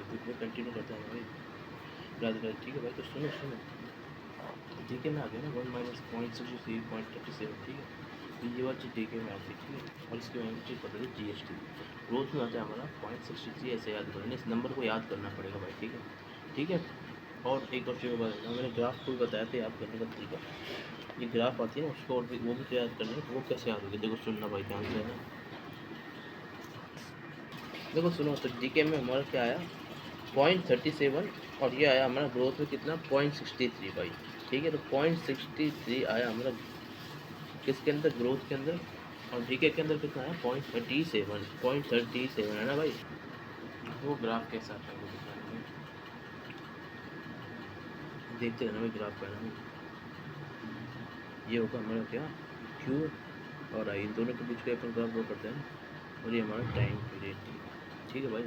तो कंटिन्यू करते हैं भाई, राधे राधे। ठीक है भाई, तो सुनो सुनो, डीके में आ गया ना 1 माइनस .63.37, ठीक है। तो ये वाली चीज़ डीके में आती है, ठीक है। और इसकी वैल्यू चीज़ पता है जीएसटी, ग्रोथ में आता है हमारा .63। ऐसे याद करना, इस नंबर को याद करना पड़ेगा भाई, ठीक है ठीक है। और एक और चीज़ बताया, मैंने ग्राफ को भी बताया था याद करने का तरीका। ये ग्राफ आती है ना, उसको और भी वो भी तो याद करना है, तो वो कैसे याद होगी, देखो सुनना भाई ध्यान से, है ना। देखो सुनो, तो डीके में हमारा क्या आया 0.37, और ये आया हमारा ग्रोथ में कितना 0.63 भाई, ठीक है। तो 0.63 आया हमारा किसके अंदर, ग्रोथ के अंदर। और डीके के अंदर कितना है 0.37 है ना भाई। वो ग्राफ कैसा आता है वो दिखाना भाई, देखते रहना भाई ग्राफ का ना। ये होगा हमारा क्या क्यू और आई, इन दोनों के बीच का अपन ग्राफ वो करते हैं, और ये हमारा टाइम पीरियड, ठीक है भाई।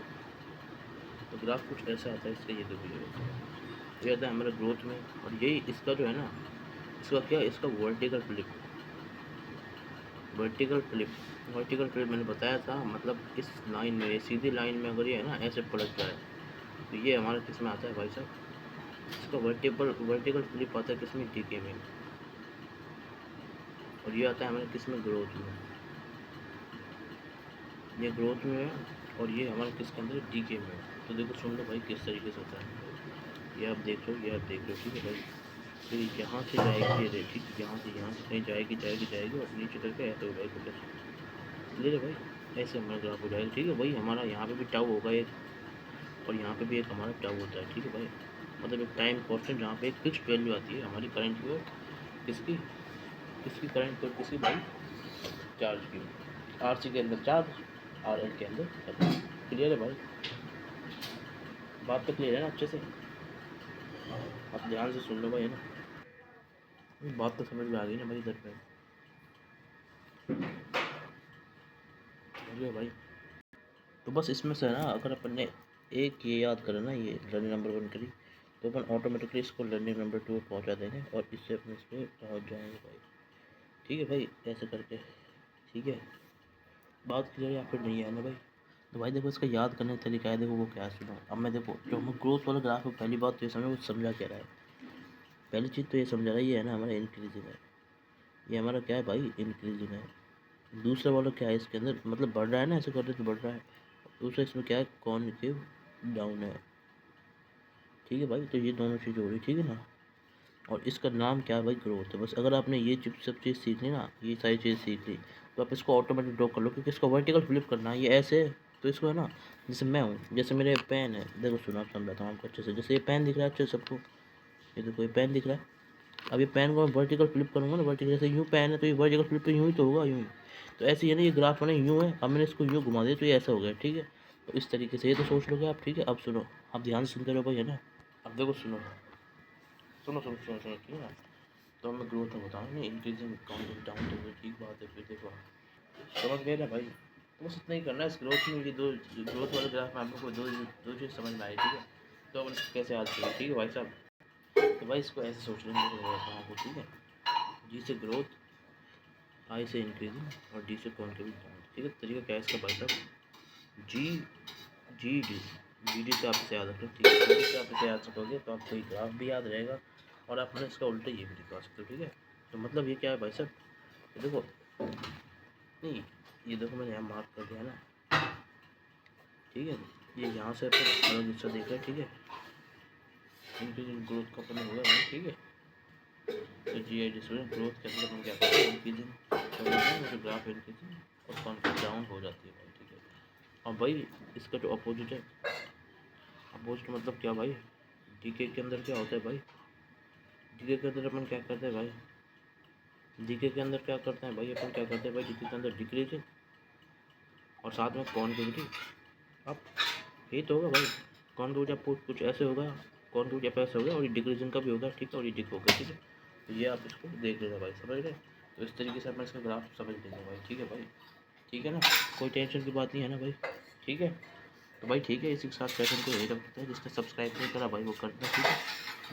तो ग्राफ कुछ ऐसा आता है इसका, ये देखो ये आता है हमारा ग्रोथ में, और यही इसका जो है ना, इसका क्या, इसका vertical flip, vertical flip, vertical flip मैंने बताया था, मतलब इस लाइन में, ये सीधी लाइन में अगर ये है ना ऐसे पलट जाए, तो ये हमारा किस में आता है भाई साहब, इसका वर्टिकल फ्लिप आता है किसमें, डीके में। और ये आता है हमारे किस में, ग्रोथ में। ये ग्रोथ में है, और ये हमारे किसके अंदर, डीके में। तो देखो सुन लो भाई किस तरीके से होता है, ये आप देख लो, ये आप देख लो, ठीक है भाई। फिर यहाँ से जाएगी ये, ठीक है, यहाँ से कहीं जाएगी जाएगी जाएगी, और नीचे तक ऐसे हो जाएगी, ले लो भाई, ऐसे हमारा ग्राफ हो जाएगा, ठीक है भाई। हमारा यहाँ पे भी टाउ होगा एक, और यहाँ पे भी एक हमारा टाउ होता है, ठीक है भाई। मतलब एक टाइम कॉन्स्टेंट जहाँ पे एक फिक्स वैल्यू आती है हमारी करंट की, और किसकी, किसकी करंट की, किसकी भाई, चार्ज की। आरसी के अंदर चार्ज, आर एल के अंदर। क्लियर है भाई, बात तो क्लियर है ना अच्छे से, आप ध्यान से सुन लो भाई, है ना। बात तो समझ में आ गई ना भाई इधर पे, समझ गए भाई। तो बस इसमें से ना अगर अपन ने एक ये याद करें ना, ये लर्निंग नंबर 1 करी, तो अपन ऑटोमेटिकली इसको लर्निंग नंबर 2 पर पहुँचा देंगे, और इससे अपन इस पर पहुँच जाएंगे भाई, ठीक है भाई, ऐसे करके, ठीक है। बात क्लियर या फिर नहीं है ना भाई। तो भाई देखो इसका याद करने का तरीका है, देखो वो क्या है सुनो। अब मैं देखो जो हम ग्रोथ वाला ग्राफ है, पहली बात तो ये समझो वो समझा क्या रहा है, पहली चीज़ तो ये समझा रहा है, ये है ना हमारा इंक्रीजिंग है, ये हमारा क्या है भाई, इंक्रीजिंग है। दूसरा वाला क्या है, इसके अंदर मतलब बढ़ रहा है ना, ऐसे करते तो बढ़ रहा है। दूसरा इसमें क्या है, कॉनकेव डाउन है, ठीक है भाई। तो ये दोनों चीज़ हो रही, ठीक है ना। और इसका नाम क्या है भाई, ग्रोथ है। बस अगर आपने ये सब चीज़ सीख ली ना, ये सारी चीज़ सीख ली, तो आप इसको ऑटोमेटिक ड्रॉ कर लो, क्योंकि इसको वर्टिकल फ्लिप करना है, ये ऐसे है। तो इसको है ना, जैसे मैं हूँ, जैसे मेरे पेन है, देखो सुनो आप समझाता हूँ आपको अच्छे से। जैसे ये पेन दिख रहा है अच्छे से सबको, ये देखो ये पेन दिख रहा है। अब ये पेन को मैं वर्टिकल फ्लिप करूँगा ना, वर्टिकल, जैसे यूँ पेन है तो ये वर्टिकल फ्लिप तो यूँ ही तो होगा, यूँ ही। तो ऐसे ही है ना, ये ग्राफ मैंने यूँ है, अब मैंने इसको यूँ घुमा दिया तो ये ऐसा हो गया, ठीक है। तो इस तरीके से ये तो सोच लोगे आप, ठीक है। अब सुनो, आप ध्यान से सुनते रहो भाई, है ना। अब देखो सुनो सुनो सुनो सुनो सुनो, ठीक है ना। तो मैं ग्रोथ में बताऊँ नहीं, इंक्रीजिंग काउंटिंग डाउन, तो ठीक बात है। फिर देखो समझ गए ना भाई, तो बस इतना ही करना है इस ग्रोथ में। ये दो ग्रोथ वाले ग्राफ में आप लोग को दो चीज़ समझ में आई, ठीक है। तो अपन कैसे याद करें, ठीक है भाई साहब। तो भाई इसको ऐसे सोच लेंगे, आपको, ठीक है। जी से ग्रोथ, आई से इंक्रीजिंग, और डी से कॉन्ट्रीब्यूट डाउन, ठीक है। तरीका क्या है इसका भाई साहब, जी जी डी से आप इसे याद रख लो, ठीक है। जी डी से आप इसे याद रखोगे तो आपको ये ग्राफ भी याद रहेगा, और आप मैंने इसका उल्टा ये भी दिखा सकते हो, ठीक है। तो मतलब ये क्या है भाई साहब, तो देखो नहीं, ये देखो मैंने यहाँ मार्क कर दिया ना, ठीक है। ये यहाँ से अपन अलग हिस्सा देख रहे हैं, ठीक है। इंक्रीजिंग ग्रोथ का अपन होगा भाई, ठीक है। तो जी आई डिस्प्ले ग्रोथ के अंदर हम क्या करते हैं, इंक्रीजिंग तो ग्राफ इंक्रीजिंग और कॉन्फ्लिक्ट डाउन हो जाती है भाई, ठीक है। और भाई इसका जो अपोजिट है, अपोजिट मतलब क्या भाई, डीके के अंदर क्या होता है भाई, डीके के अंदर अपन क्या करते हैं भाई, डीके के अंदर क्या करते हैं भाई, अपन क्या करते हैं भाई, डीके के अंदर डिक्रीजिंग और साथ में कॉन्टिविटी। अब यही तो होगा भाई, कॉन्टिविटी आपको कुछ ऐसे होगा, कॉन्टिविटी आप ऐसे होगा, और ये डिक्रीजिंग का भी होगा, ठीक है, और ये डिक होगा, ठीक है। तो ये आप इसको देख लेना भाई, समझ रहे। तो इस तरीके से अपना इसका ग्राफ समझ लेंगे भाई, ठीक है भाई, ठीक है ना। कोई टेंशन की बात नहीं है ना भाई, ठीक है। तो भाई ठीक है, इसी के साथ सेशन को यही रखते हैं। जिसने सब्सक्राइब नहीं करा भाई वो कर दे, ठीक है।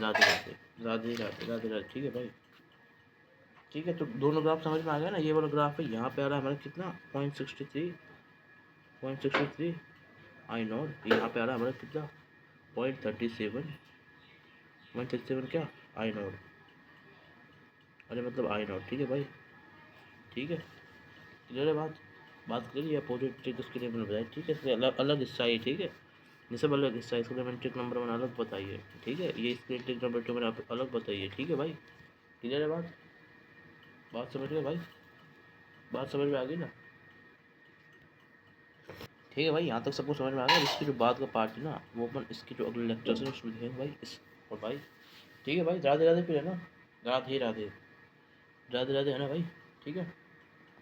राधे राधे राधे राधे राधे राधे, ठीक है भाई, ठीक है। तो दोनों ग्राफ समझ में आ गया ना। ये वाला ग्राफ है, यहाँ पे आ रहा है हमारा कितना 0.63 आई नॉट, यहाँ पे आ रहा है हमारा कितना 0.37 137 क्या आई नॉट, अरे मतलब आई नॉट, ठीक है भाई, ठीक है, क्लियर है बात करिए अपोजिट उसके लिए मैंने बताया, ठीक है, इसके अलग अलग हिस्सा है, ठीक है, ये सब अलग हिस्सा है, इसके लिए मैंने ट्रिक नंबर 1 अलग बताइए, ठीक है, ये इसके ट्रिक नंबर 2 मैंने आप अलग बताइए, ठीक है भाई, क्लियर है बात समझ गए भाई, बात समझ में आ गई ना, ठीक है भाई, यहाँ तक सबको समझ में आ गया। इसकी जो बात का पार्ट है ना वो अपन इसके जो अगले लेक्चर है उसमें देखेंगे भाई, इस और भाई, ठीक है भाई, राधे राधे फिर है ना, राधे राधे, राधे राधे है ना भाई, ठीक है।